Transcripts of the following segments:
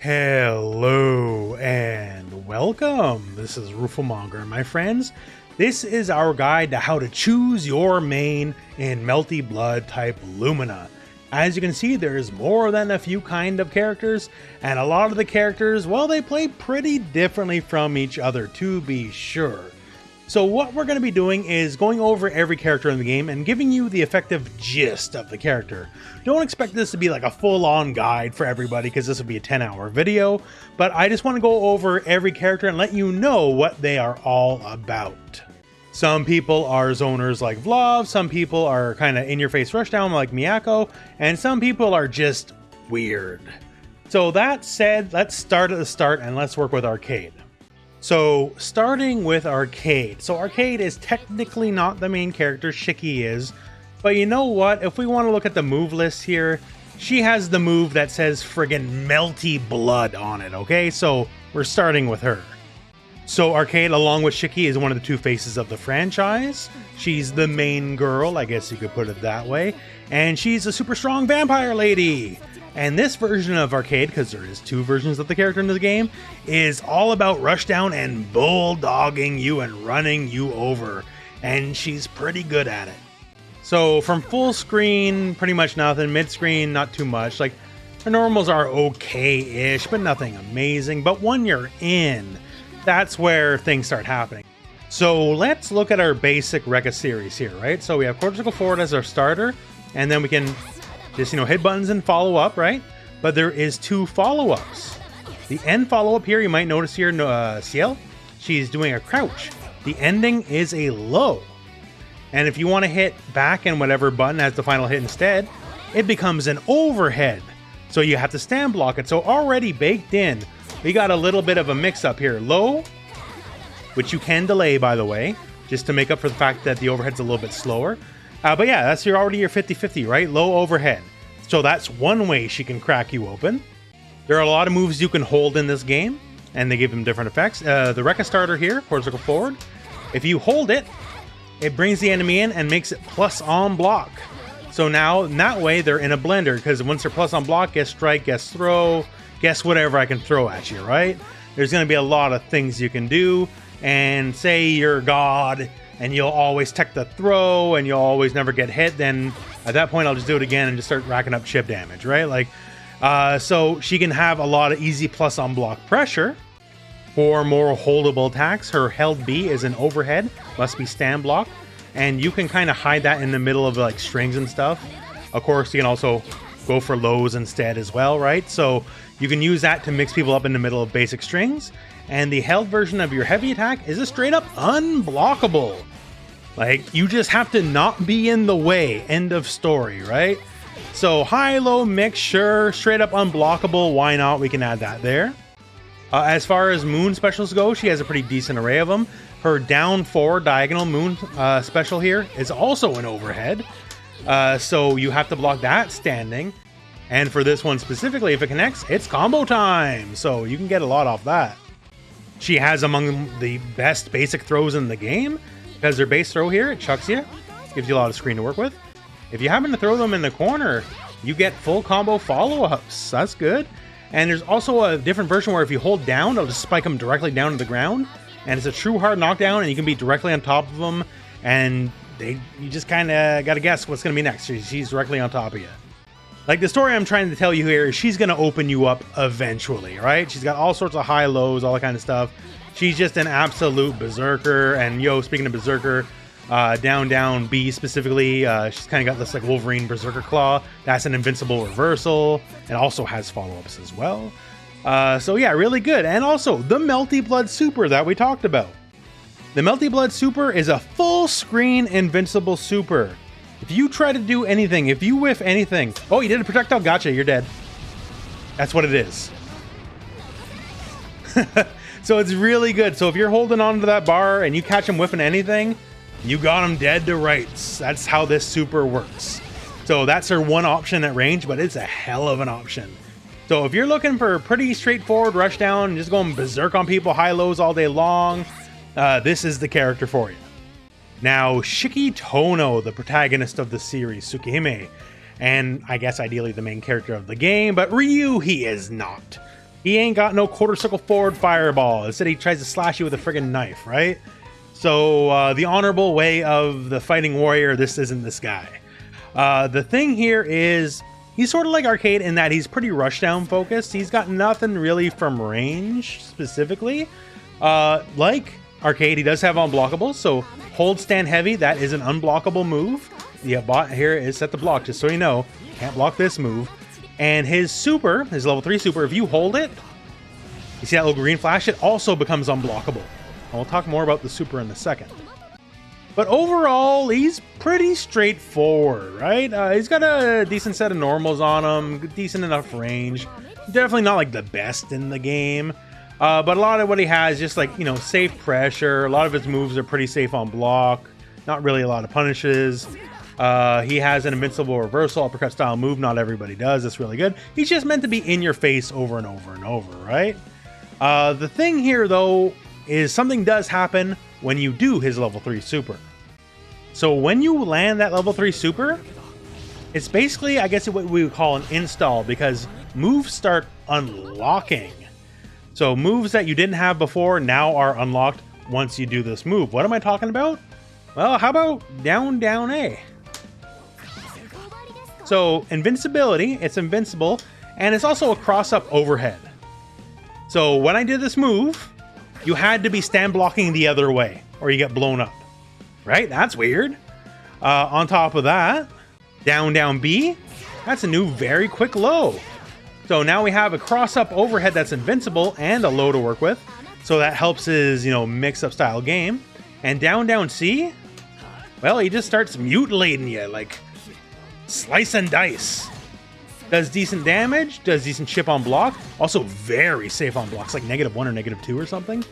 Hello and welcome. This is rooflemonger, my friends. This is our guide to how to choose your main in Melty Blood Type Lumina. As you can see, there's more than a few kind of characters, and a lot of the characters, well, they play pretty differently from each other, to be sure. So what we're going to be doing is going over every character in the game and giving you the effective gist of the character. Don't expect this to be like a full-on guide for everybody because this will be a 10-hour video, but I just want to go over every character and let you know what they are all about. Some people are zoners like Vlov, some people are kind of in-your-face rushdown like Miyako, and some people are just weird. So that said, let's start at the start and let's work with Arcueid. So starting with Arcueid. So Arcueid is technically not the main character, Shiki is, but you know what? If we want to look at the move list here, she has the move that says friggin' Melty Blood on it, okay? So we're starting with her. So Arcueid, along with Shiki, is one of the two faces of the franchise. She's the main girl, I guess you could put it that way, and she's a super strong vampire lady. And this version of Arcueid, because there is two versions of the character in the game, is all about rushdown and bulldogging you and running you over. And she's pretty good at it. So from full screen, pretty much nothing. Mid screen, not too much. Like, her normals are okay-ish, but nothing amazing. But when you're in, that's where things start happening. So let's look at our basic Rekka series here, right? So we have quarter circle forward as our starter, and then we can just, hit buttons and follow up, right? But there is two follow-ups. The end follow-up here, you might notice here, Ciel, she's doing a crouch. The ending is a low. And if you want to hit back and whatever button as the final hit instead, it becomes an overhead. So you have to stand block it. So already baked in, we got a little bit of a mix-up here. Low, which you can delay, by the way, just to make up for the fact that the overhead's a little bit slower. But yeah, that's already your 50-50, right? Low overhead. So that's one way she can crack you open. There are a lot of moves you can hold in this game, and they give them different effects. The Rekka starter here, quarter circle forward. If you hold it, it brings the enemy in and makes it plus on block. So now, in that way, they're in a blender, because once they're plus on block, guess strike, guess throw, guess whatever I can throw at you, right? There's going to be a lot of things you can do, and say you're God, and you'll always tech the throw, and you'll always never get hit, then at that point I'll just do it again and just start racking up chip damage, right? Like, so she can have a lot of easy plus on block pressure. For more holdable attacks, her held B is an overhead, must be stand block, and you can kind of hide that in the middle of like strings and stuff. Of course, you can also go for lows instead as well, right? So you can use that to mix people up in the middle of basic strings. And the held version of your heavy attack is a straight up unblockable. Like, you just have to not be in the way. End of story, right? So high-low mix, sure. Straight up unblockable. Why not? We can add that there. As far as moon specials go, she has a pretty decent array of them. Her down 4 diagonal moon special here is also an overhead. So you have to block that standing. And for this one specifically, if it connects, it's combo time. So you can get a lot off that. She has among the best basic throws in the game, because her base throw here, it chucks you, gives you a lot of screen to work with. If you happen to throw them in the corner, you get full combo follow-ups. That's good. And there's also a different version where if you hold down, it'll just spike them directly down to the ground. And it's a true hard knockdown, and you can be directly on top of them, and you just kind of got to guess what's going to be next. She's directly on top of you. Like, the story I'm trying to tell you here is she's going to open you up eventually, right? She's got all sorts of high lows, all that kind of stuff. She's just an absolute berserker. And speaking of berserker, down B specifically, she's kind of got this like Wolverine berserker claw. That's an invincible reversal, and also has follow-ups as well. So yeah, really good. And also the Melty Blood Super that we talked about. The Melty Blood Super is a full screen invincible super. If you try to do anything, if you whiff anything... Oh, you did a projectile? Gotcha, you're dead. That's what it is. So it's really good. So if you're holding on to that bar and you catch him whiffing anything, you got him dead to rights. That's how this super works. So that's her one option at range, but it's a hell of an option. So if you're looking for a pretty straightforward rushdown and just going berserk on people, high lows all day long, this is the character for you. Now, Shiki Tohno, the protagonist of the series, tsukihime, and I guess ideally the main character of the game, but Ryu, he is not. He ain't got no quarter circle forward fireball. Instead, he tries to slash you with a friggin' knife, right? So the honorable way of the fighting warrior, this isn't this guy. The thing here is he's sort of like Arcueid in that he's pretty rushdown focused. He's got nothing really from range specifically. Like Arcueid, he does have unblockables, so hold stand heavy, that is an unblockable move. The bot here is set to block, just so you know. Can't block this move. And his super, his level 3 super, if you hold it, you see that little green flash, it also becomes unblockable. And we'll talk more about the super in a second. But overall, he's pretty straightforward, right? He's got a decent set of normals on him, decent enough range. Definitely not like the best in the game. But a lot of what he has, just like, you know, safe pressure. A lot of his moves are pretty safe on block. Not really a lot of punishes. He has an invincible reversal uppercut style move. Not everybody does. It's really good. He's just meant to be in your face over and over and over, right? The thing here, though, is something does happen when you do his level 3 super. So when you land that level 3 super, it's basically, I guess, what we would call an install, because moves start unlocking. So moves that you didn't have before now are unlocked once you do this move. What am I talking about? Well, how about down, down A? So invincibility, it's invincible, and it's also a cross-up overhead. So when I did this move, you had to be stand blocking the other way, or you get blown up. Right? That's weird. On top of that, down, down B, that's a new very quick low. So now we have a cross-up overhead that's invincible and a low to work with. So that helps his, you know, mix-up style game. And down, down C, well, he just starts mutilating you, like slice and dice. Does decent damage, does decent chip on block. Also very safe on blocks, like -1 or -2 or something.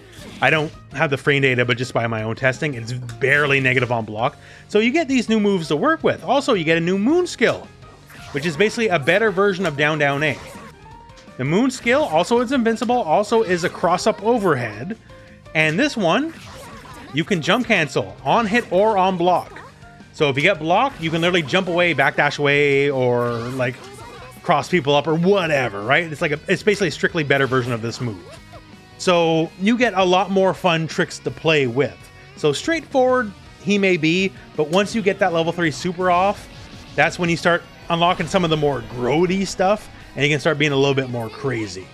I don't have the frame data, but just by my own testing, it's barely negative on block. So you get these new moves to work with. Also, you get a new moon skill, which is basically a better version of down, down A. The moon skill also is invincible, also is a cross-up overhead. And this one, you can jump cancel on hit or on block. So if you get blocked, you can literally jump away, backdash away, or like cross people up or whatever, right? It's basically a strictly better version of this move. So you get a lot more fun tricks to play with. So straightforward he may be, but once you get that level 3 super off, that's when you start unlocking some of the more grody stuff, and you can start being a little bit more crazy.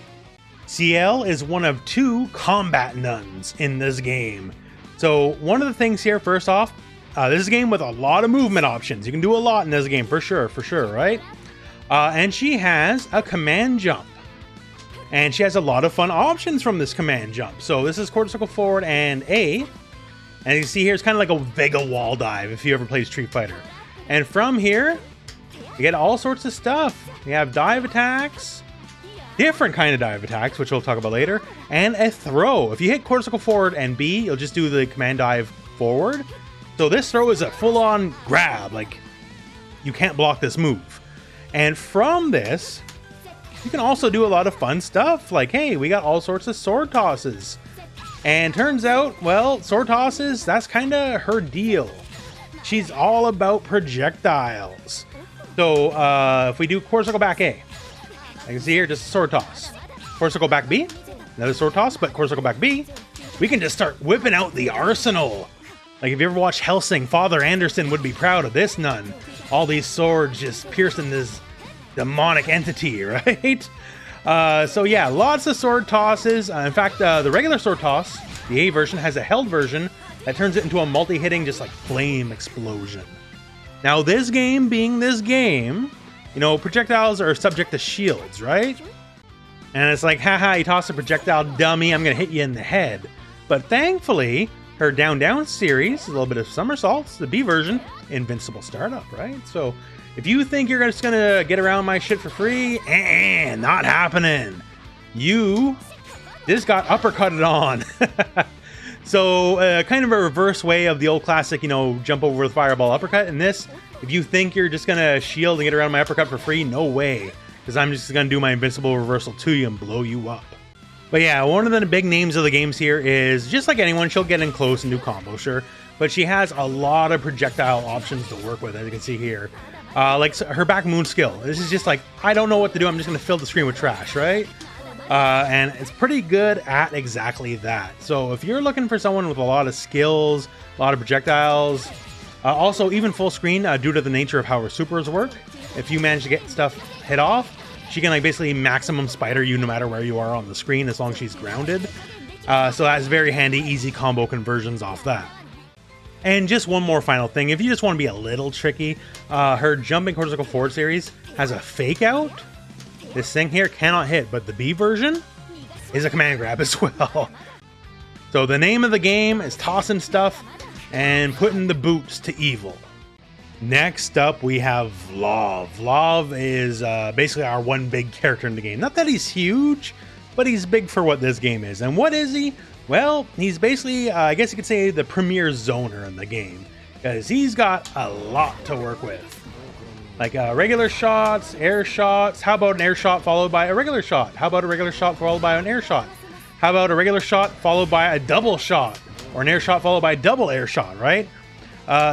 Ciel is one of 2 combat nuns in this game. So one of the things here, first off, this is a game with a lot of movement options. You can do a lot in this game, for sure, right? And she has a command jump. And she has a lot of fun options from this command jump. So this is quarter circle forward and A. And you can see here, it's kind of like a Vega wall dive if you ever played Street Fighter. And from here, you get all sorts of stuff. You have dive attacks, different kind of dive attacks, which we'll talk about later, and a throw. If you hit quarter circle forward and B, you'll just do the command dive forward. So this throw is a full-on grab. Like, you can't block this move. And from this, you can also do a lot of fun stuff. Like, hey, we got all sorts of sword tosses. And turns out, well, sword tosses, that's kind of her deal. She's all about projectiles. So if we do quarter circle back A, I can see here just a sword toss. Quarter circle back B, another sword toss, but quarter circle back B, we can just start whipping out the arsenal. Like if you ever watched Hellsing, Father Anderson would be proud of this nun. All these swords just piercing this demonic entity, right? So yeah, lots of sword tosses. In fact, the regular sword toss, the A version, has a held version that turns it into a multi-hitting, just like flame explosion. Now this game being this game, you know, projectiles are subject to shields, right? And it's like, haha, you toss a projectile, dummy, I'm gonna hit you in the head. But thankfully, her down down series, a little bit of somersaults, the B version, invincible startup, right? So if you think you're just gonna get around my shit for free, not happening. You just got uppercutted on. So kind of a reverse way of the old classic, you know, jump over with fireball uppercut. And this, if you think you're just gonna shield and get around my uppercut for free, no way. Because I'm just gonna do my invincible reversal to you and blow you up. But yeah, one of the big names of the games here is, just like anyone, she'll get in close and do combo, sure. But she has a lot of projectile options to work with, as you can see here. Like her back moon skill. This is just like, I don't know what to do, I'm just gonna fill the screen with trash, right? and it's pretty good at exactly that. So if you're looking for someone with a lot of skills, a lot of projectiles, also even full screen due to the nature of how her supers work, if you manage to get stuff hit off, she can like basically maximum spider you no matter where you are on the screen as long as she's grounded. So that's very handy, easy combo conversions off that. And just one more final thing, if you just want to be a little tricky, her jumping quarter circle forward series has a fake out. This thing here cannot hit, but the B version is a command grab as well. So the name of the game is tossing stuff and putting the boots to evil. Next up, we have Vlov. Vlov is basically our one big character in the game. Not that he's huge, but he's big for what this game is. And what is he? Well, he's basically, I guess you could say, the premier zoner in the game, because he's got a lot to work with. Like regular shots, air shots. How about an air shot followed by a regular shot? How about a regular shot followed by an air shot? How about a regular shot followed by a double shot? Or an air shot followed by a double air shot, right?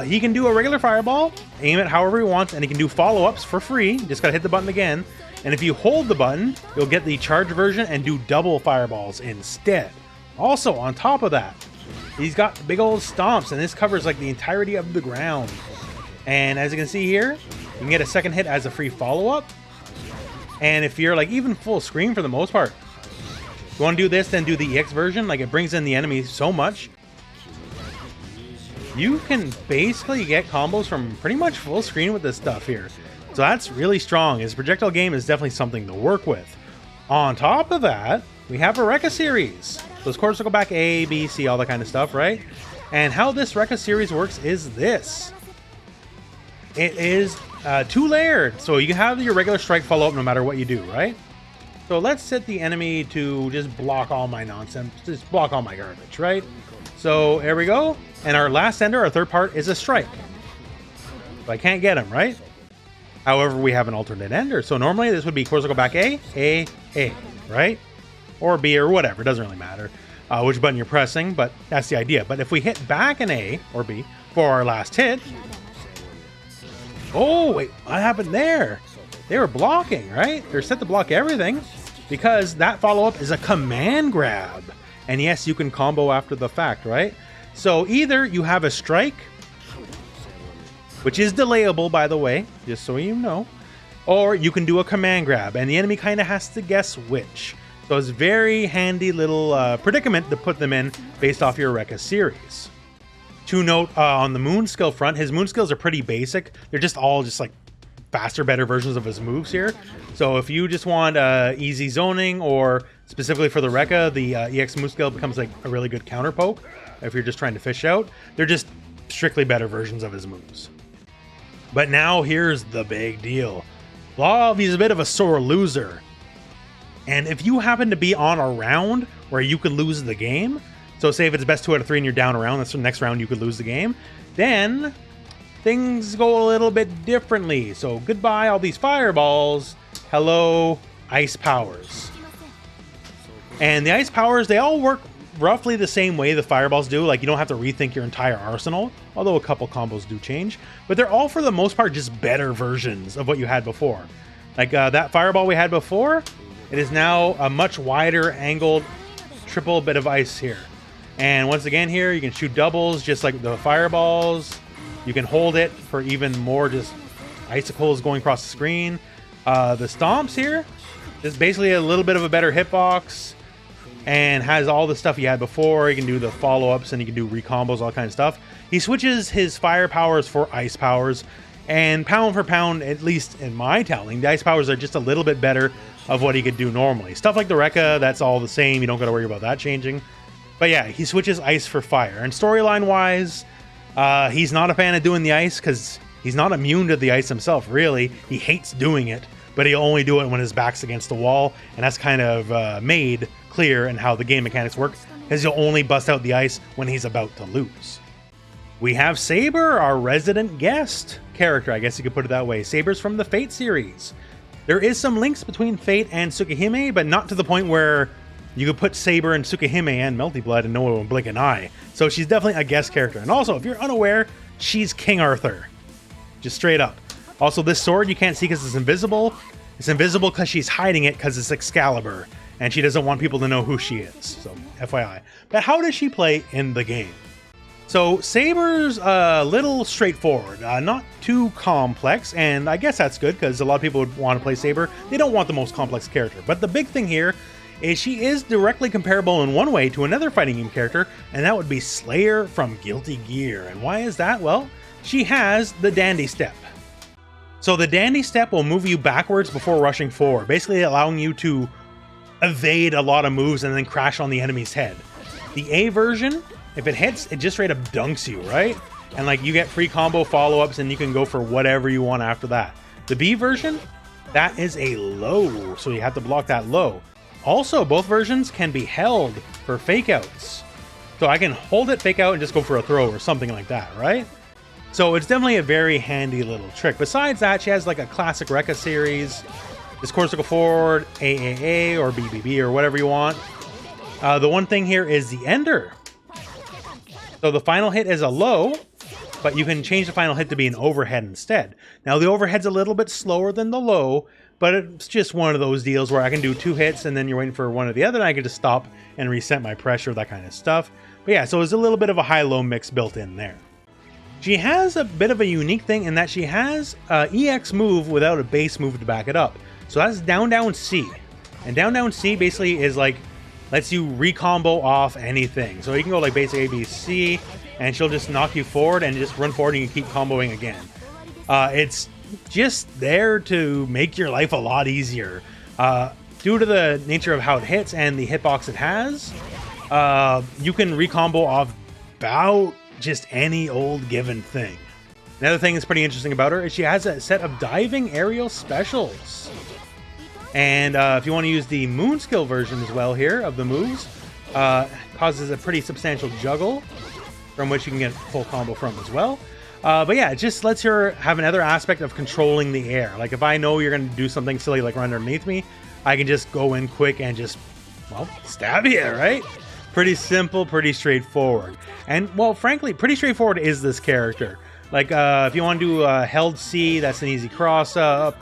He can do a regular fireball, aim it however he wants, and he can do follow-ups for free. Just gotta hit the button again. And if you hold the button, you'll get the charge version and do double fireballs instead. Also, on top of that, he's got big old stomps, and this covers like the entirety of the ground. And as you can see here, you can get a second hit as a free follow-up. And if you're like even full screen for the most part, if you want to do this, then do the EX version. Like it brings in the enemy so much. You can basically get combos from pretty much full screen with this stuff here. So that's really strong. His projectile game is definitely something to work with. On top of that, we have a Rekka series. Those quarter circle back A, B, C, all that kind of stuff, right? And how this Rekka series works is this. It is two-layered, so you can have your regular strike follow-up no matter what you do, right? So let's set the enemy to just block all my nonsense, just block all my garbage, right? So there we go. And our last ender, our third part, is a strike. So I can't get him, right? However, we have an alternate ender. So normally this would be quarter circle back A, right? Or B or whatever, it doesn't really matter which button you're pressing, but that's the idea. But if we hit back an A or B for our last hit, oh wait, what happened there? They were blocking, right? They're set to block everything because that follow-up is a command grab. And yes, you can combo after the fact, right? So either you have a strike, which is delayable, by the way, just so you know, or you can do a command grab, and the enemy kind of has to guess which. So it's a very handy little predicament to put them in based off your Rekka series. To note, on the moon skill front, his moon skills are pretty basic. They're just all just like faster, better versions of his moves here. So if you just want easy zoning, or specifically for the Rekka, the EX move skill becomes like a really good counter poke. If you're just trying to fish out, they're just strictly better versions of his moves. But now here's the big deal. Vlov, he's a bit of a sore loser. And if you happen to be on a round where you could lose the game, so say if it's best 2 out of 3 and you're down a round, that's the next round you could lose the game, then things go a little bit differently. So goodbye all these fireballs, hello ice powers. And the ice powers, they all work roughly the same way the fireballs do. Like you don't have to rethink your entire arsenal, although a couple combos do change, but they're all for the most part just better versions of what you had before. Like that fireball we had before, it is now a much wider angled triple bit of ice here. And once again here, you can shoot doubles just like the fireballs. You can hold it for even more just icicles going across the screen. The stomps here is basically a little bit of a better hitbox and has all the stuff he had before. You can do the follow-ups and you can do recombos, all kind of stuff. He switches his fire powers for ice powers, and pound for pound, at least in my telling, the ice powers are just a little bit better of what he could do normally. Stuff like the Rekka, that's all the same. You don't got to worry about that changing. But yeah, he switches ice for fire. And storyline-wise, he's not a fan of doing the ice because he's not immune to the ice himself, really. He hates doing it, but he'll only do it when his back's against the wall, and that's kind of made clear in how the game mechanics work, because he'll only bust out the ice when he's about to lose. We have Saber, our resident guest character, I guess you could put it that way. Saber's from the Fate series. There is some links between Fate and Tsukihime, but not to the point where you could put Saber and Tsukihime and Melty Blood and no one will blink an eye. So she's definitely a guest character. And also, if you're unaware, she's King Arthur. Just straight up. Also, this sword you can't see because it's invisible. It's invisible because she's hiding it because it's Excalibur. and she doesn't want people to know who she is, so FYI. But how does she play in the game? So Saber's a little straightforward, not too complex, and I guess that's good because a lot of people would want to play Saber. They don't want the most complex character, but the big thing here is she is directly comparable in one way to another fighting game character, and that would be Slayer from Guilty Gear. And why is that? Well, she has the Dandy Step. So the Dandy Step will move you backwards before rushing forward, basically allowing you to evade a lot of moves and then crash on the enemy's head. The A version, if it hits, it just straight up dunks you, right? And like you get free combo follow-ups and you can go for whatever you want after that. The B version, that is a low, so you have to block that low. Also, both versions can be held for fake outs. So I can hold it, fake out, and just go for a throw or something like that, right? So it's definitely a very handy little trick. Besides that, she has like a classic Rekka series. This cortical forward, AAA, or BBB, or whatever you want. The one thing here is the Ender. So the final hit is a low, but you can change the final hit to be an overhead instead. Now the overhead's a little bit slower than the low, but it's just one of those deals where I can do 2 hits and then you're waiting for one or the other and I can just stop and reset my pressure, that kind of stuff. But yeah, so there's a little bit of a high-low mix built in there. She has a bit of a unique thing in that she has an EX move without a base move to back it up. So that's down, down, C. And down, down, C basically is like, lets you recombo off anything. So you can go like basic A, B, C, and she'll just knock you forward and just run forward and you can keep comboing again. It's just there to make your life a lot easier. Due to the nature of how it hits and the hitbox it has, you can recombo off about just any old given thing. Another thing that's pretty interesting about her is she has a set of diving aerial specials. And if you want to use the moon skill version as well here of the moves, causes a pretty substantial juggle from which you can get full combo from as well. But yeah, it just lets her have another aspect of controlling the air. Like if I know you're going to do something silly like run underneath me, I can just go in quick and just, well, stab you, right? Pretty simple, pretty straightforward. And well, frankly, pretty straightforward is this character. Like if you want to do held C, that's an easy cross up.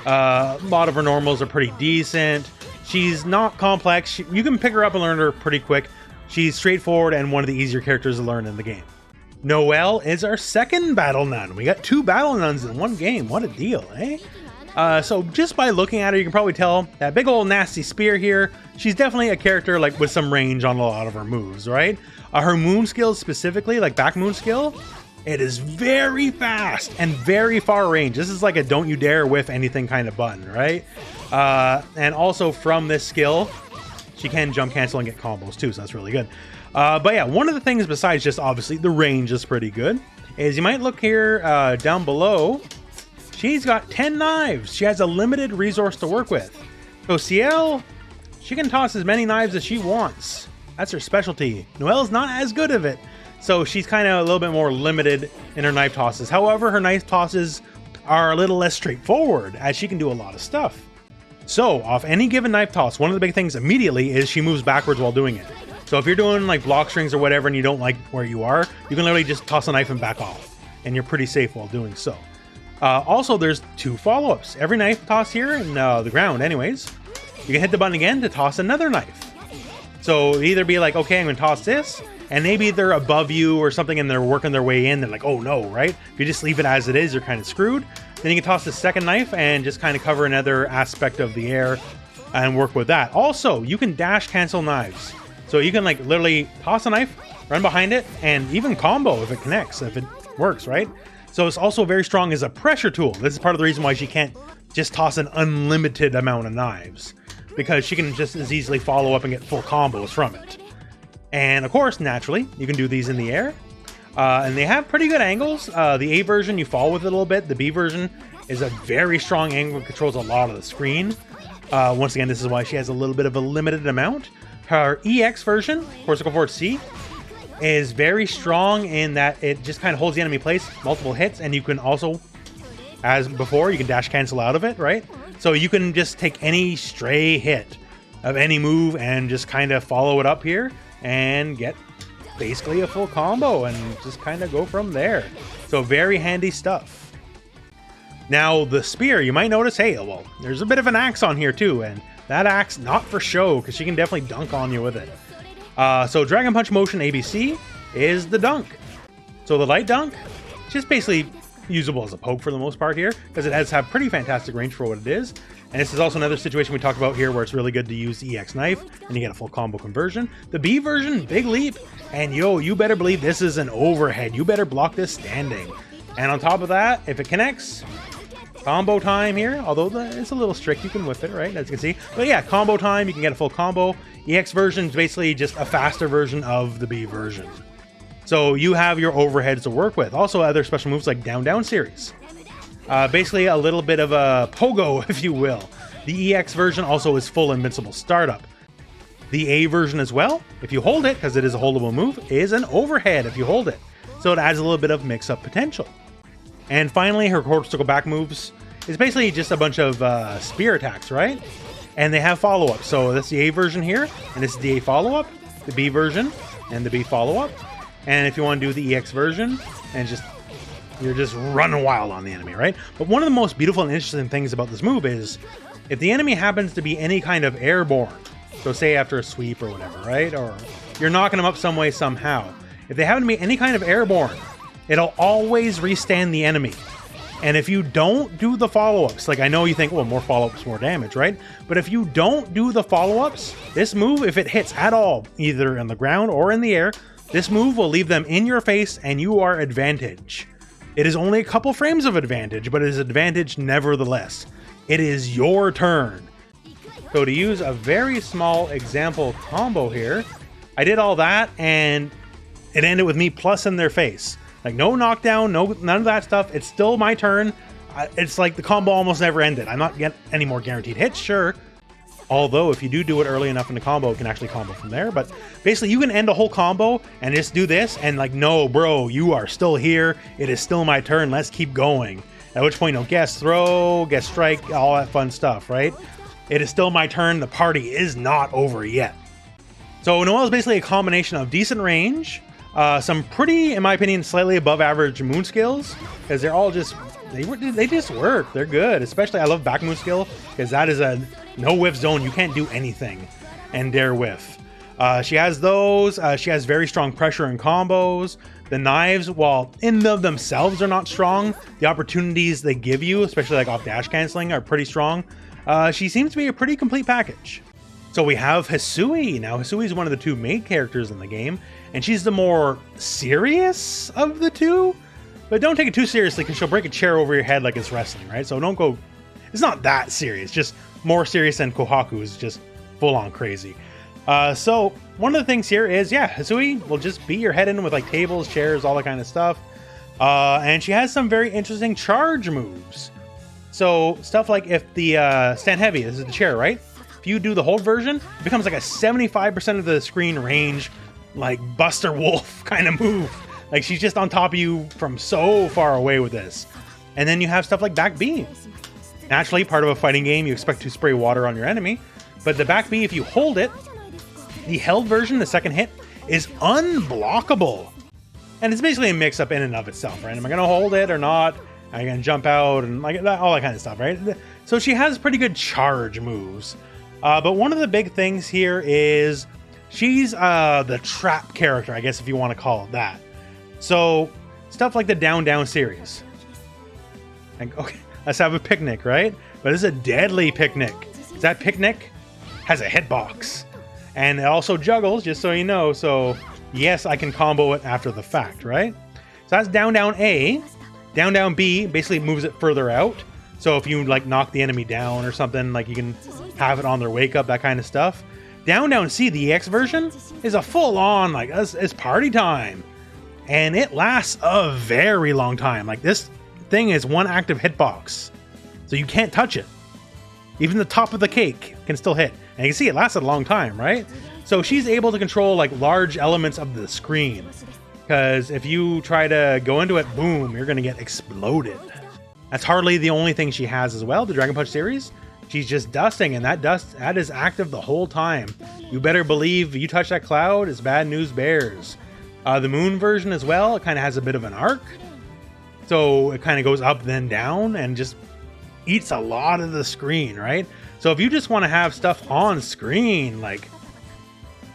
A lot of her normals are pretty decent. She's not complex. You can pick her up and learn her pretty quick. She's straightforward and one of the easier characters to learn in the game. Noel is our second battle nun. We got 2 battle nuns in one game. What a deal, eh? So just by looking at her, you can probably tell that big old nasty spear here, she's definitely a character like with some range on a lot of her moves, right? Her moon skill specifically, like back moon skill, it is very fast and very far range. This is like a don't you dare whiff anything kind of button, right? And also from this skill, she can jump cancel and get combos too, so that's really good. But yeah, one of the things besides just obviously the range is pretty good, is you might look here down below, she's got 10 knives. She has a limited resource to work with. So Ciel, she can toss as many knives as she wants. That's her specialty. Noel's not as good of it. So she's kind of a little bit more limited in her knife tosses. However, her knife tosses are a little less straightforward, as she can do a lot of stuff. So off any given knife toss, one of the big things immediately is she moves backwards while doing it. So if you're doing like block strings or whatever and you don't like where you are, you can literally just toss a knife and back off. And you're pretty safe while doing so. Also, there's 2 follow-ups. Every knife toss here in the ground anyways, you can hit the button again to toss another knife. So either be like, okay, I'm going to toss this, and maybe they're above you or something and they're working their way in. They're like, oh no, right? If you just leave it as it is, you're kind of screwed. Then you can toss the second knife and just kind of cover another aspect of the air and work with that. Also, you can dash cancel knives. So you can like literally toss a knife, run behind it, and even combo if it connects, if it works, right? So it's also very strong as a pressure tool. This is part of the reason why she can't just toss an unlimited amount of knives, because she can just as easily follow up and get full combos from it. And of course, naturally, you can do these in the air. And they have pretty good angles. The A version, you fall with it a little bit. The B version is a very strong angle and controls a lot of the screen. Once again, this is why she has a little bit of a limited amount. Her EX version, cortical forward C, is very strong in that it just kind of holds the enemy place, multiple hits, and you can also, as before, you can dash cancel out of it, right? So you can just take any stray hit of any move and just kind of follow it up here and get basically a full combo and just kind of go from there. So very handy stuff. Now the spear, you might notice, hey, well, there's a bit of an axe on here too, and That axe, not for show, because she can definitely dunk on you with it. So Dragon Punch Motion ABC is the dunk. So the light dunk, just basically usable as a poke for the most part here, because it has have pretty fantastic range for what it is. And this is also another situation we talked about here where it's really good to use the EX knife and you get a full combo conversion. The B version, big leap, and yo, you better believe this is an overhead. You better block this standing. And on top of that, if it connects, combo time here, although it's a little strict, you can whip it, right, as you can see. But yeah, combo time, you can get a full combo. EX version is basically just a faster version of the B version. So you have your overheads to work with. Also other special moves like down down series. Basically a little bit of a pogo, if you will. The EX version also is full invincible startup. The A version as well, if you hold it, because it is a holdable move, is an overhead if you hold it. So it adds a little bit of mix-up potential. And finally, her corpse back moves is basically just a bunch of spear attacks, right? And they have follow-up. So that's the A version here, and this is the A follow-up, the B version, and the B follow-up. And if you want to do the EX version, and you're just running wild on the enemy, right? But one of the most beautiful and interesting things about this move is if the enemy happens to be any kind of airborne, so say after a sweep or whatever, right? Or you're knocking them up some way somehow. If they happen to be any kind of airborne, it'll always restand the enemy. And if you don't do the follow-ups, like I know you think, well, more follow-ups, more damage, right? But if you don't do the follow-ups, this move, if it hits at all, either on the ground or in the air, this move will leave them in your face and you are advantage. It is only a couple frames of advantage, but it is advantage nevertheless. It is your turn. So to use a very small example combo here, I did all that and it ended with me plus in their face. Like no knockdown, none of that stuff. It's still my turn. It's like the combo almost never ended. I'm not getting any more guaranteed hits, sure. Although if you do it early enough in the combo, it can actually combo from there. But basically you can end a whole combo and just do this and like, no, bro, you are still here. It is still my turn. Let's keep going. At which point, guess throw, guess strike, all that fun stuff, right? It is still my turn. The party is not over yet. So Noel is basically a combination of decent range, some pretty, in my opinion, slightly above average moon skills, because they're all just, they just work. They're good. Especially I love back moon skill, because that is a no whiff zone. You can't do anything and dare whiff. She has those. She has very strong pressure and combos. The knives, while in of themselves are not strong, the opportunities they give you, especially like off dash canceling, are pretty strong. She seems to be a pretty complete package. So we have Hisui. Now Hisui is one of the two main characters in the game, and she's the more serious of the two. But don't take it too seriously, because she'll break a chair over your head like it's wrestling, right? So don't go, it's not that serious, just more serious than Kohaku is just full on crazy. So one of the things here is, yeah, Hisui will just beat your head in with like tables, chairs, all that kind of stuff. And she has some very interesting charge moves. So stuff like if the stand heavy, this is the chair, right? If you do the hold version, it becomes like a 75% of the screen range, like Buster Wolf kind of move. Like she's just on top of you from so far away with this. And then you have stuff like back B. Naturally, part of a fighting game, you expect to spray water on your enemy. But the back B, if you hold it, the held version, the second hit, is unblockable. And it's basically a mix-up in and of itself, right? Am I going to hold it or not? Am I going to jump out and like that, all that kind of stuff, right? So she has pretty good charge moves. But one of the big things here is she's the trap character, I guess if you want to call it that. So stuff like the down series. Like, okay, let's have a picnic, right? But it's a deadly picnic. That picnic has a hitbox. And it also juggles, just so you know. So yes, I can combo it after the fact, right? So that's down A. Down B basically moves it further out. So if you like knock the enemy down or something, like you can have it on their wake up, that kind of stuff. Down C, the EX version, is a full on, like it's party time. And it lasts a very long time. Like this thing is one active hitbox. So you can't touch it. Even the top of the cake can still hit. And you can see it lasted a long time, right? So she's able to control like large elements of the screen. Because if you try to go into it, boom, you're going to get exploded. That's hardly the only thing she has as well, the Dragon Punch series. She's just dusting, and that is active the whole time. You better believe you touch that cloud, it's bad news bears. The moon version as well, it kind of has a bit of an arc. So it kind of goes up then down and just eats a lot of the screen, right? So if you just want to have stuff on screen, like,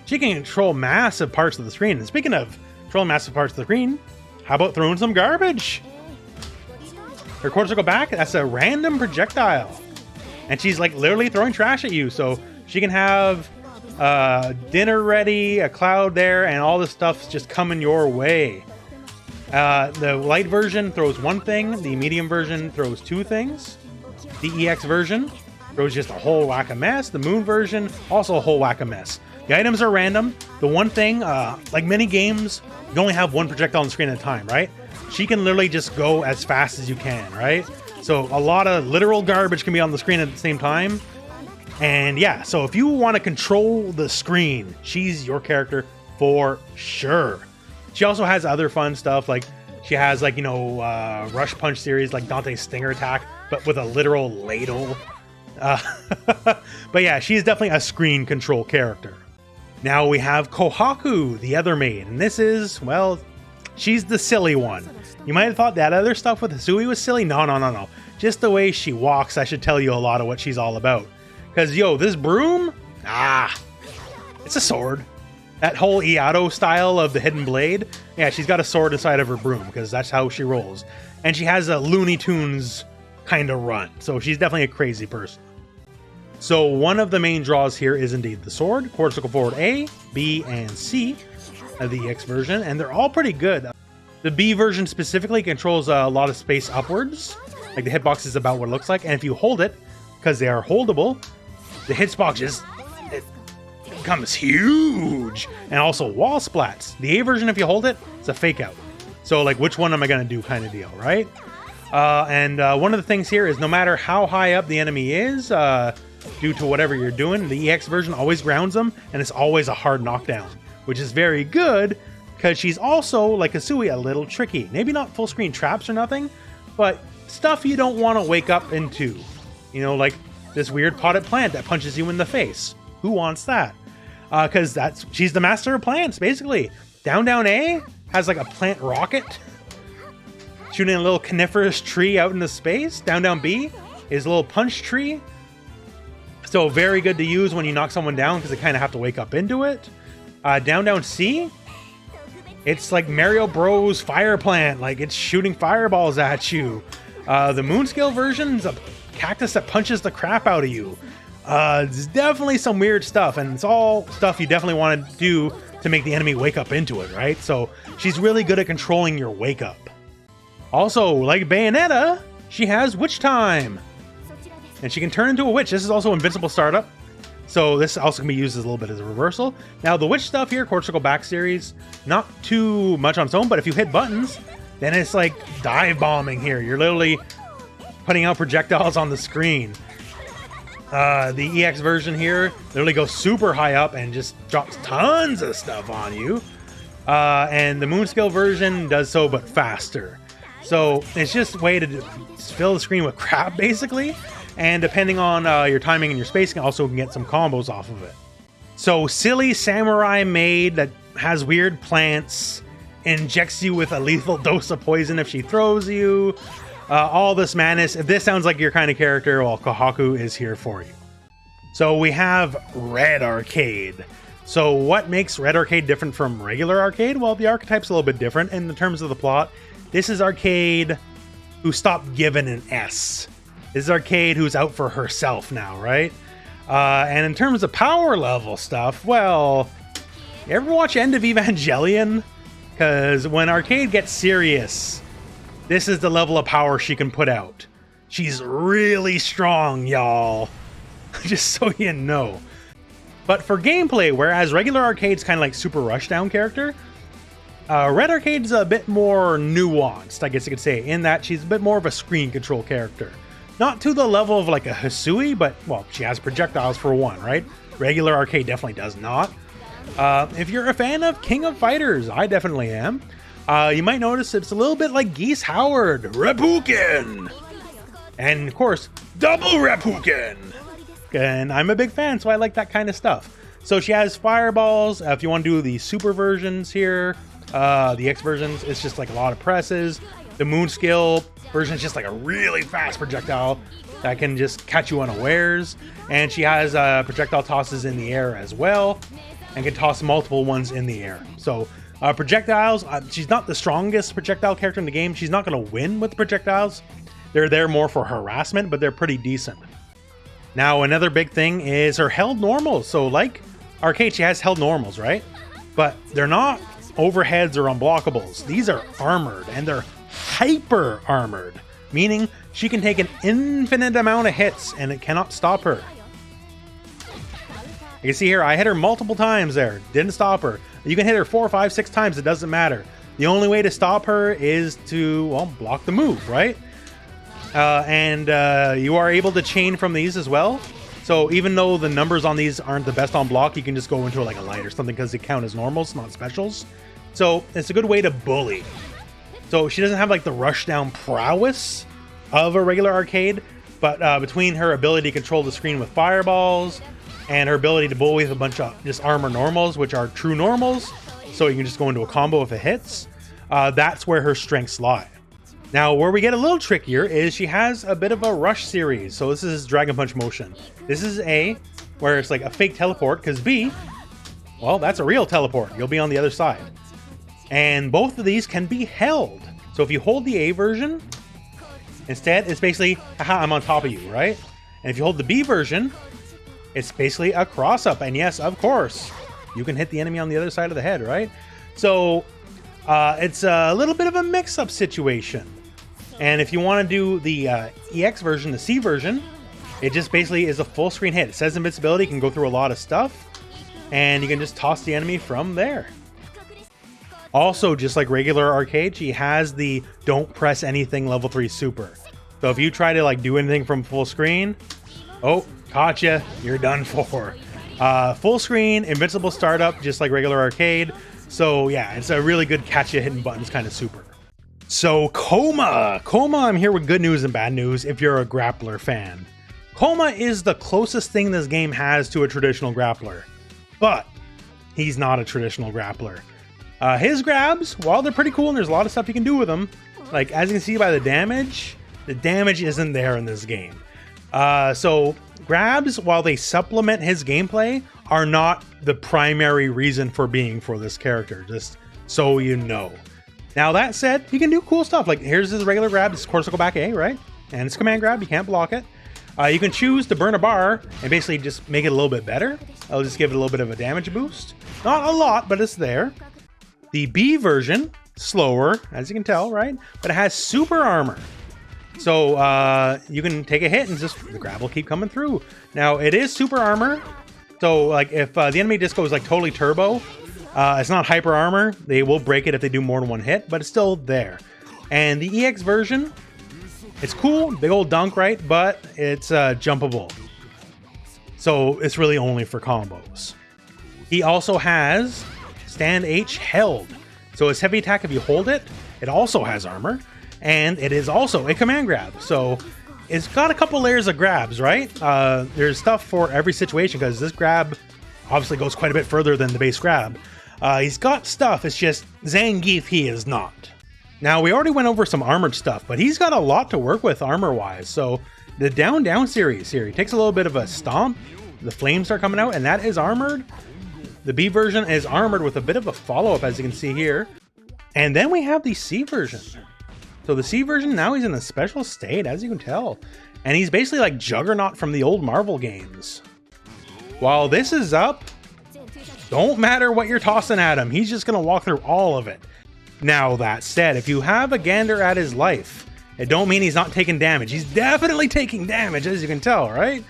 she can control massive parts of the screen. And speaking of controlling massive parts of the screen, how about throwing some garbage? Her quarter circle back, that's a random projectile. And she's like literally throwing trash at you. So she can have dinner ready, a cloud there, and all this stuff's just coming your way. The light version throws one thing. The medium version throws two things. The EX version throws just a whole whack of mess. The moon version, also a whole whack of mess. The items are random. The one thing, like many games, you only have one projectile on the screen at a time, right? She can literally just go as fast as you can, right? So a lot of literal garbage can be on the screen at the same time. And yeah, so if you want to control the screen, she's your character for sure. She also has other fun stuff, like she has like, you know, Rush Punch series, like Dante's Stinger Attack, but with a literal ladle. But yeah, she's definitely a screen control character. Now we have Kohaku, the other maid, and this is, well, she's the silly one. You might have thought that other stuff with Hisui was silly. No. Just the way she walks, I should tell you a lot of what she's all about. Because, yo, this broom, it's a sword. That whole Iato style of the hidden blade, yeah, she's got a sword inside of her broom, because that's how she rolls. And she has a Looney Tunes kind of run, so she's definitely a crazy person. So one of the main draws here is indeed the sword. Quarter circle forward A, B, and C of the EX version, and they're all pretty good. The B version specifically controls a lot of space upwards. Like the hitbox is about what it looks like, and if you hold it, because they are holdable, the hitbox just it becomes huge. And also wall splats. The A version, if you hold it, it's a fake out. So like, which one am I going to do kind of deal, right? And one of the things here is no matter how high up the enemy is, due to whatever you're doing, the EX version always grounds them, and it's always a hard knockdown, which is very good because she's also, like Hisui, a little tricky. Maybe not full screen traps or nothing, but stuff you don't want to wake up into. You know, like this weird potted plant that punches you in the face. Who wants that? Because she's the master of plants, basically. Down A has like a plant rocket shooting a little coniferous tree out into space. Down B is a little punch tree. So very good to use when you knock someone down because they kind of have to wake up into it. Down C, it's like Mario Bros. Fire plant. Like it's shooting fireballs at you. The moon scale version is a cactus that punches the crap out of you. It's definitely some weird stuff, and it's all stuff you definitely want to do to make the enemy wake up into it, right? So she's really good at controlling your wake up. Also, like Bayonetta, she has Witch Time. And she can turn into a witch. This is also Invincible Startup. So this also can be used as a little bit as a reversal. Now the witch stuff here, Quarter Circle Back series, not too much on its own, but if you hit buttons, then it's like dive bombing here. You're literally putting out projectiles on the screen. The EX version here literally goes super high up and just drops tons of stuff on you. And the moon scale version does so, but faster. So it's just a way to fill the screen with crap, basically. And depending on your timing and your spacing, also can get some combos off of it. So silly samurai maid that has weird plants, injects you with a lethal dose of poison if she throws you. All this madness. If this sounds like your kind of character, well, Kohaku is here for you. So we have Red Arcade. So what makes Red Arcade different from regular Arcade? Well, the archetype's a little bit different in the terms of the plot. This is Arcade who stopped giving an S. This is Arcade who's out for herself now, right? And in terms of power level stuff, well, you ever watch End of Evangelion? Because when Arcade gets serious, this is the level of power she can put out. She's really strong, y'all. Just so you know. But for gameplay, whereas regular Arcade's kind of like super rushdown character, Red Arcade's a bit more nuanced, I guess you could say, in that she's a bit more of a screen control character. Not to the level of like a Hisui, but, well, she has projectiles for one, right? Regular Arcade definitely does not. If you're a fan of King of Fighters, I definitely am. You might notice it's a little bit like Geese Howard, Reppuken! And, of course, Double Reppuken! And I'm a big fan, so I like that kind of stuff. So she has fireballs. If you want to do the super versions here, the X versions, it's just like a lot of presses. The moon scale version is just like a really fast projectile that can just catch you unawares. And she has projectile tosses in the air as well, and can toss multiple ones in the air. So projectiles, she's not the strongest projectile character in the game. She's not going to win with projectiles. They're there more for harassment, but they're pretty decent. Now, another big thing is her held normals. So like Arcueid, she has held normals, right? But they're not overheads or unblockables. These are armored, and they're hyper armored, meaning she can take an infinite amount of hits and it cannot stop her. You can see here, I hit her multiple times there, didn't stop her. You can hit her 4, 5, 6 times, it doesn't matter. The only way to stop her is to, well, block the move, right? You are able to chain from these as well. So even though the numbers on these aren't the best on block, you can just go into like a light or something because they count as normals, not specials. So it's a good way to bully. So she doesn't have like the rushdown prowess of a regular Arcueid, but between her ability to control the screen with fireballs and her ability to bully with a bunch of just armor normals, which are true normals, so you can just go into a combo if it hits, that's where her strengths lie. Now, where we get a little trickier is she has a bit of a rush series. So this is Dragon Punch motion. This is A, where it's like a fake teleport, because B, well, that's a real teleport. You'll be on the other side. And both of these can be held. So if you hold the A version, instead, it's basically, haha, I'm on top of you, right? And if you hold the B version, it's basically a cross-up. And yes, of course, you can hit the enemy on the other side of the head, right? So it's a little bit of a mix-up situation. And if you want to do the EX version, the C version, it just basically is a full screen hit. It says invincibility, can go through a lot of stuff, and you can just toss the enemy from there. Also, just like regular Arcueid, she has the don't press anything level 3 super. So if you try to like do anything from full screen, oh, gotcha, you're done for. Full screen, invincible startup, just like regular Arcueid. So yeah, it's a really good catch you hitting buttons kind of super. So Kouma, I'm here with good news and bad news if you're a grappler fan. Kouma is the closest thing this game has to a traditional grappler, but he's not a traditional grappler. His grabs, while they're pretty cool and there's a lot of stuff you can do with them, like as you can see by the damage isn't there in this game. So grabs, while they supplement his gameplay, are not the primary reason for being for this character, just so you know. Now that said, he can do cool stuff, like here's his regular grab, it's cortical back A, right? And it's command grab, you can't block it. You can choose to burn a bar and basically just make it a little bit better. I'll just give it a little bit of a damage boost. Not a lot, but it's there. The B version, slower, as you can tell, right? But it has super armor. So you can take a hit and just the grab will keep coming through. Now it is super armor. So like if the enemy just goes like totally turbo, it's not hyper armor. They will break it if they do more than one hit, but it's still there. And the EX version, it's cool, big old dunk, right? But it's jumpable. So it's really only for combos. He also has stand H held. So his heavy attack, if you hold it, it also has armor. And it is also a command grab. So it's got a couple layers of grabs, right? There's stuff for every situation because this grab obviously goes quite a bit further than the base grab. He's got stuff, it's just Zangief he is not. Now we already went over some armored stuff, but he's got a lot to work with armor-wise. So the down series here, he takes a little bit of a stomp, the flames are coming out, and that is armored. The B version is armored with a bit of a follow-up, as you can see here. And then we have the C version. So the C version, now he's in a special state, as you can tell. And he's basically like Juggernaut from the old Marvel games. While this is up, don't matter what you're tossing at him, he's just going to walk through all of it. Now that said, if you have a Gander at his life, it don't mean he's not taking damage. He's definitely taking damage, as you can tell, right?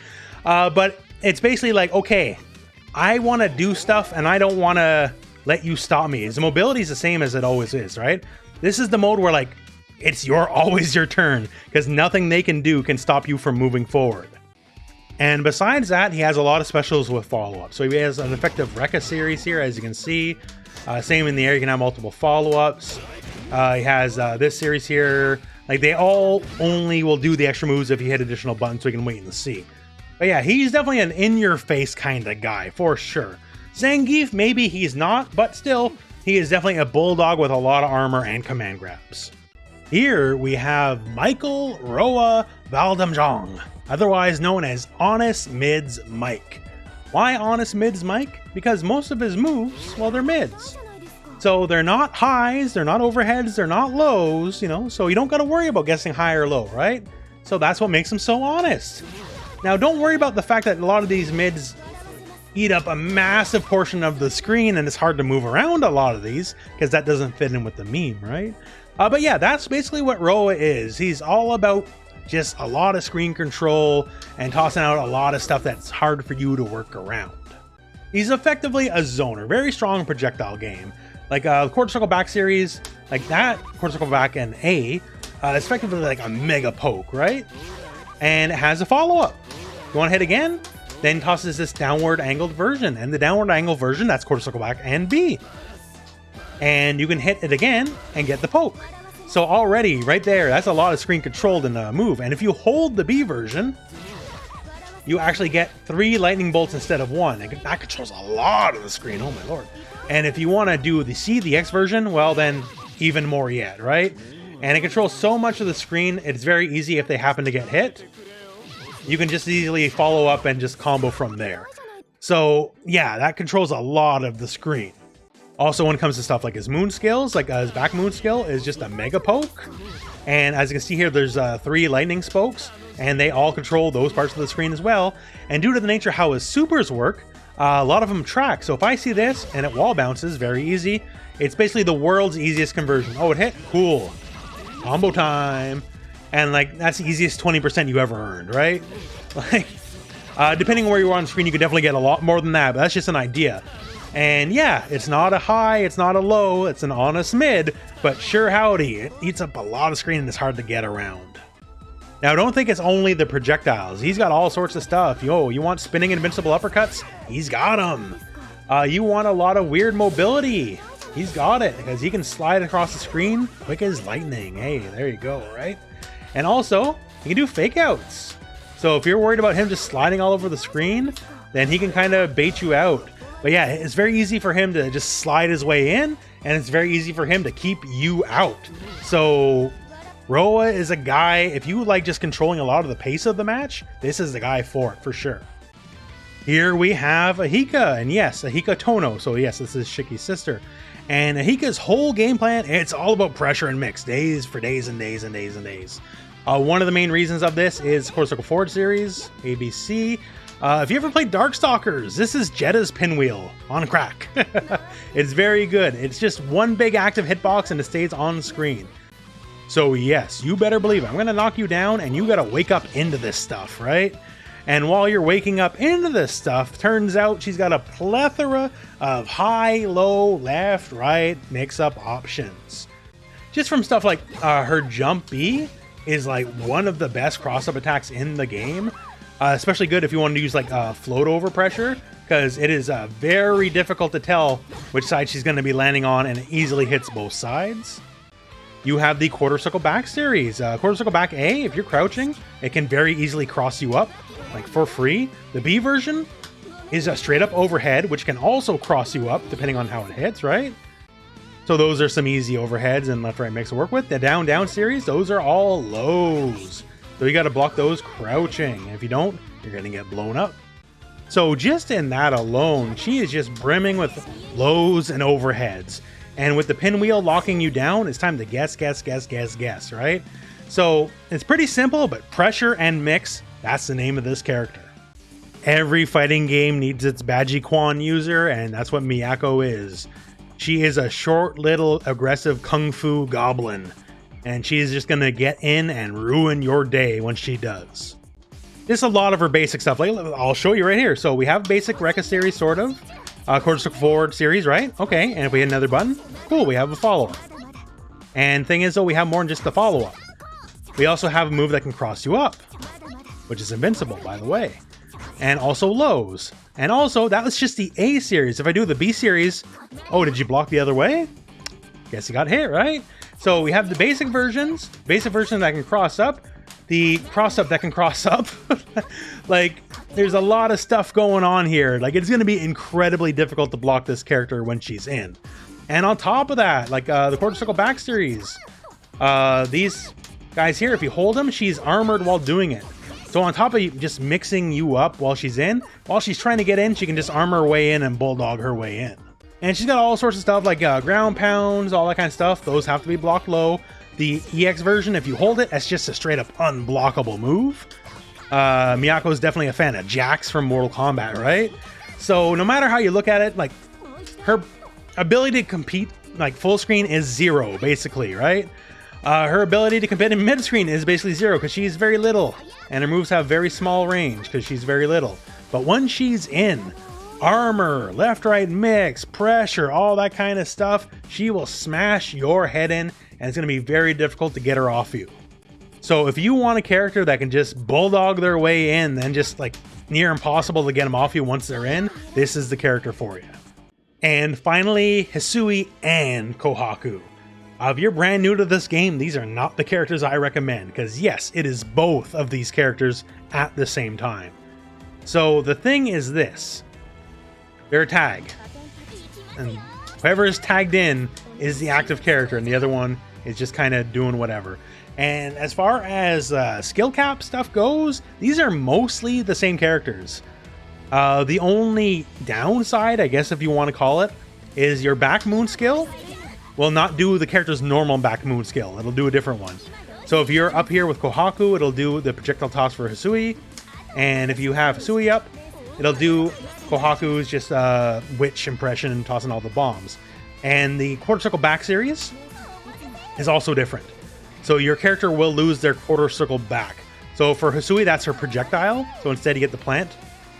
But it's basically like, okay, I want to do stuff and I don't want to let you stop me. His mobility is the same as it always is, right? This is the mode where like, it's always your turn because nothing they can do can stop you from moving forward. And besides that, he has a lot of specials with follow-up. So he has an effective Rekka series here, as you can see. Same in the air, you can have multiple follow-ups. He has this series here. Like, they all only will do the extra moves if you hit additional buttons, so you can wait and see. But yeah, he's definitely an in-your-face kind of guy, for sure. Zangief, maybe he's not, but still, he is definitely a bulldog with a lot of armor and command grabs. Here we have Michael Roa Valdamjong, otherwise known as Honest Mids Mike. Why Honest Mids Mike? Because most of his moves, well, they're mids. So they're not highs, they're not overheads, they're not lows, you know, so you don't got to worry about guessing high or low, right? So that's what makes him so honest. Now, don't worry about the fact that a lot of these mids eat up a massive portion of the screen and it's hard to move around a lot of these because that doesn't fit in with the meme, right? But yeah, that's basically what Roa is. He's all about just a lot of screen control and tossing out a lot of stuff that's hard for you to work around. He's effectively a zoner, very strong projectile game. Like the quarter circle back series, like that quarter circle back and A, it's effectively like a mega poke, right? And it has a follow-up. You want to hit again? Then tosses this downward angled version, and the downward angled version, that's quarter circle back and B. And you can hit it again and get the poke. So already right there, that's a lot of screen controlled in the move. And if you hold the B version, you actually get 3 lightning bolts instead of 1. And that controls a lot of the screen, oh my lord. And if you want to do the C, the X version, well then even more yet, right? And it controls so much of the screen, it's very easy if they happen to get hit. You can just easily follow up and just combo from there. So yeah, that controls a lot of the screen. Also, when it comes to stuff like his moon skills, like his back moon skill is just a mega poke. And as you can see here, there's 3 lightning spokes, and they all control those parts of the screen as well. And due to the nature of how his supers work, a lot of them track. So if I see this and it wall bounces, very easy. It's basically the world's easiest conversion. Oh, it hit? Cool. Combo time. And like, that's the easiest 20% you ever earned, right? Like, depending on where you are on the screen, you could definitely get a lot more than that, but that's just an idea. And yeah, it's not a high, it's not a low, it's an honest mid, but sure howdy, it eats up a lot of screen and it's hard to get around. Now, don't think it's only the projectiles. He's got all sorts of stuff. Yo, you want spinning invincible uppercuts? He's got them. You want a lot of weird mobility? He's got it, because he can slide across the screen quick as lightning. Hey, there you go, right? And also, he can do fake outs. So if you're worried about him just sliding all over the screen, then he can kind of bait you out. But yeah, it's very easy for him to just slide his way in, and it's very easy for him to keep you out. So Roa is a guy, if you like just controlling a lot of the pace of the match, this is the guy for it, for sure. Here we have Ahika, and yes, Akiha Tohno. So yes, this is Shiki's sister. And Ahika's whole game plan, it's all about pressure and mix, days for days and days and days and days. One of the main reasons of this is Quarter Circle Forward series, ABC. If you ever played Darkstalkers, this is Jetta's pinwheel on crack. It's very good. It's just one big active hitbox and it stays on screen. So yes, you better believe it. I'm going to knock you down and you got to wake up into this stuff, right? And while you're waking up into this stuff, turns out she's got a plethora of high, low, left, right mix-up options. Just from stuff like her jump B is like one of the best cross-up attacks in the game. Especially good if you want to use like float over pressure, because it is very difficult to tell which side she's going to be landing on, and it easily hits both sides. You have the Quarter Circle Back series. Quarter Circle Back A, if you're crouching, it can very easily cross you up, like for free. The B version is a straight up overhead, which can also cross you up depending on how it hits, right? So those are some easy overheads and left right mix to work with. The down down series, those are all lows. So you got to block those crouching. And if you don't, you're going to get blown up. So just in that alone, she is just brimming with lows and overheads. And with the pinwheel locking you down, it's time to guess, right? So it's pretty simple, but pressure and mix, that's the name of this character. Every fighting game needs its Baji-Quan user, and that's what Miyako is. She is a short, little, aggressive kung fu goblin. And she's just going to get in and ruin your day when she does. Just a lot of her basic stuff. Like, I'll show you right here. So we have basic Rekka series, sort of. Quarter Circle Forward series, right? Okay, and if we hit another button, cool, we have a follow-up. And thing is, though, we have more than just the follow-up. We also have a move that can cross you up, which is invincible, by the way. And also lows. And also, that was just the A series. If I do the B series, oh, did you block the other way? Guess you got hit, right? So we have the basic version that can cross up, the cross up that can cross up. Like, there's a lot of stuff going on here. Like, it's going to be incredibly difficult to block this character when she's in. And on top of that, like the Quarter Circle Back series, These guys here, if you hold them, she's armored while doing it. So on top of just mixing you up while she's trying to get in, she can just armor her way in and bulldog her way in. And she's got all sorts of stuff like ground pounds, all that kind of stuff. Those have to be blocked low. The EX version, if you hold it, that's just a straight up unblockable move. Miyako is definitely a fan of Jax from Mortal Kombat, right? So no matter how you look at it, like her ability to compete like full screen is 0, basically, right? Her ability to compete in mid screen is basically 0 because she's very little, and her moves have very small range because she's very little. But once she's in, armor, left-right mix, pressure, all that kind of stuff, she will smash your head in, and it's going to be very difficult to get her off you. So if you want a character that can just bulldog their way in and just like near impossible to get them off you once they're in, this is the character for you. And finally, Hisui and Kohaku. If you're brand new to this game, these are not the characters I recommend, because yes, it is both of these characters at the same time. So the thing is this, they're a tag, and whoever is tagged in is the active character, and the other one is just kind of doing whatever. And as far as skill cap stuff goes, these are mostly the same characters. The only downside, I guess if you want to call it, is your back moon skill will not do the character's normal back moon skill. It'll do a different one. So if you're up here with Kohaku, it'll do the projectile toss for Hisui. And if you have Hisui up, it'll do Kohaku's just witch impression and tossing all the bombs. And the quarter circle back series is also different. So your character will lose their quarter circle back. So for Hisui, that's her projectile. So instead you get the plant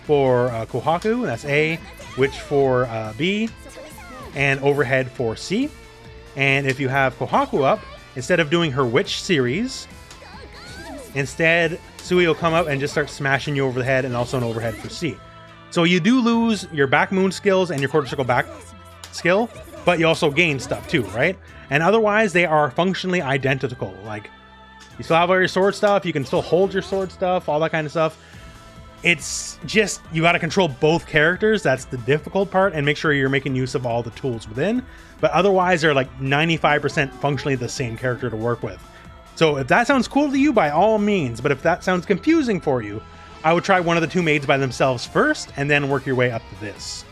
for Kohaku, that's A, witch for B, and overhead for C. And if you have Kohaku up, instead of doing her witch series, instead Hisui will come up and just start smashing you over the head, and also an overhead for C. So you do lose your back moon skills and your quarter circle back skill, but you also gain stuff too, right? And otherwise they are functionally identical. Like, you still have all your sword stuff, you can still hold your sword stuff, all that kind of stuff. It's just, you got to control both characters. That's the difficult part, and make sure you're making use of all the tools within. But otherwise, they're like 95% functionally the same character to work with. So if that sounds cool to you, by all means. But if that sounds confusing for you, I would try one of the two maids by themselves first, and then work your way up to this.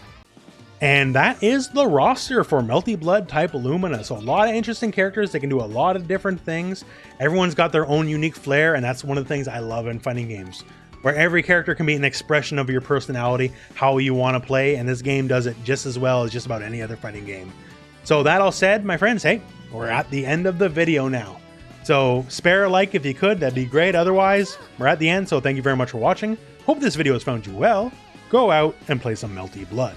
And that is the roster for Melty Blood Type Lumina. So a lot of interesting characters. They can do a lot of different things. Everyone's got their own unique flair, and that's one of the things I love in fighting games, where every character can be an expression of your personality, how you want to play, and this game does it just as well as just about any other fighting game. So that all said, my friends, hey, we're at the end of the video now. So spare a like if you could, that'd be great. Otherwise, we're at the end, so thank you very much for watching. Hope this video has found you well. Go out and play some Melty Blood.